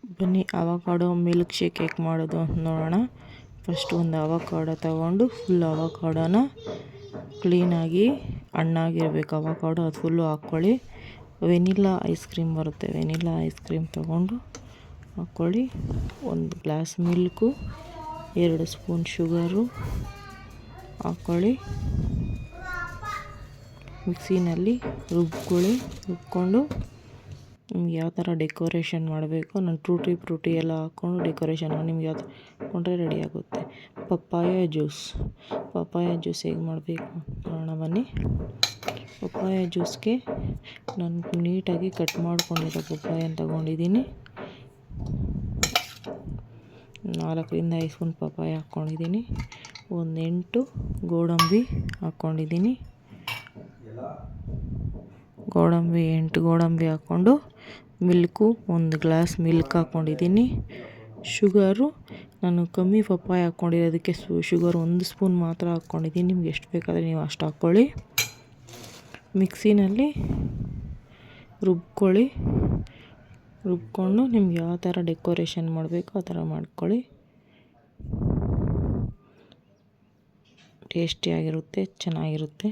ಬನ್ನಿ avocado milk shake ಹೇಗೆ ಮಾಡೋದು ಅಂತ ನೋಡೋಣ. ಫಸ್ಟ್ ಒಂದು ಅವಕಾಡೋ ತಗೊಂಡು ಫುಲ್ ಅವಕಾಡೋನ ಕ್ಲೀನಾಗಿ ಹಣ್ಣಾಗಿರ್ಬೇಕು ಅವಕಾಡೋ, ಅದು ಫುಲ್ಲು ಹಾಕ್ಕೊಳ್ಳಿ. ವೆನಿಲ್ಲಾ ಐಸ್ ಕ್ರೀಮ್ ಬರುತ್ತೆ, ವೆನಿಲ್ಲಾ ಐಸ್ ಕ್ರೀಮ್ ತೊಗೊಂಡು ಹಾಕ್ಕೊಳ್ಳಿ. ಒಂದು ಗ್ಲಾಸ್ ಮಿಲ್ಕು, 2 ಸ್ಪೂನ್ ಶುಗರು ಹಾಕ್ಕೊಳ್ಳಿ. ಮಿಕ್ಸಿನಲ್ಲಿ ರುಬ್ಕೊಂಡು ನಿಮ್ಗೆ ಯಾವ ಥರ ಡೆಕೋರೇಷನ್ ಮಾಡಬೇಕು, ನಾನು ಫ್ರೂಟಿ ಎಲ್ಲ ಹಾಕ್ಕೊಂಡು ಡೆಕೋರೇಷನ್ ನಿಮ್ಗೆ ಯಾವ ಥರ ಹಾಕ್ಕೊಂಡ್ರೆ ರೆಡಿ ಆಗುತ್ತೆ. ಪಪ್ಪಾಯ ಜ್ಯೂಸ್ ಹೇಗೆ ಮಾಡಬೇಕು ನೋಡೋಣ ಬನ್ನಿ. ಪಪ್ಪಾಯ ಜ್ಯೂಸ್ಗೆ ನಾನು ನೀಟಾಗಿ ಕಟ್ ಮಾಡ್ಕೊಂಡಿರೋ ಪಪ್ಪಾಯನ ತೊಗೊಂಡಿದ್ದೀನಿ. 4ರಿಂದ 5 ಸ್ಪೂನ್ ಪಪ್ಪಾಯ ಹಾಕ್ಕೊಂಡಿದ್ದೀನಿ. ಒಂದು 8 ಗೋಡಂಬಿ ಹಾಕ್ಕೊಂಡಿದ್ದೀನಿ. 8 ಗೋಡಂಬಿ ಹಾಕ್ಕೊಂಡು ಮಿಲ್ಕು, 1 ಗ್ಲಾಸ್ ಮಿಲ್ಕ್ ಹಾಕ್ಕೊಂಡಿದ್ದೀನಿ. ಶುಗರು ನಾನು ಕಮ್ಮಿ ಪಪ್ಪಾಯ ಹಾಕ್ಕೊಂಡಿರೋದಕ್ಕೆ ಶುಗರ್ 1 ಸ್ಪೂನ್ ಮಾತ್ರ ಹಾಕ್ಕೊಂಡಿದ್ದೀನಿ. ನಿಮ್ಗೆ ಎಷ್ಟು ಬೇಕಾದರೆ ನೀವು ಅಷ್ಟು ಹಾಕ್ಕೊಳ್ಳಿ. ಮಿಕ್ಸಿನಲ್ಲಿ ರುಬ್ಕೊಂಡು ನಿಮ್ಗೆ ಯಾವ ಥರ ಡೆಕೋರೇಷನ್ ಮಾಡಬೇಕು ಆ ಥರ ಮಾಡ್ಕೊಳ್ಳಿ. ಟೇಸ್ಟಿಯಾಗಿರುತ್ತೆ, ಚೆನ್ನಾಗಿರುತ್ತೆ.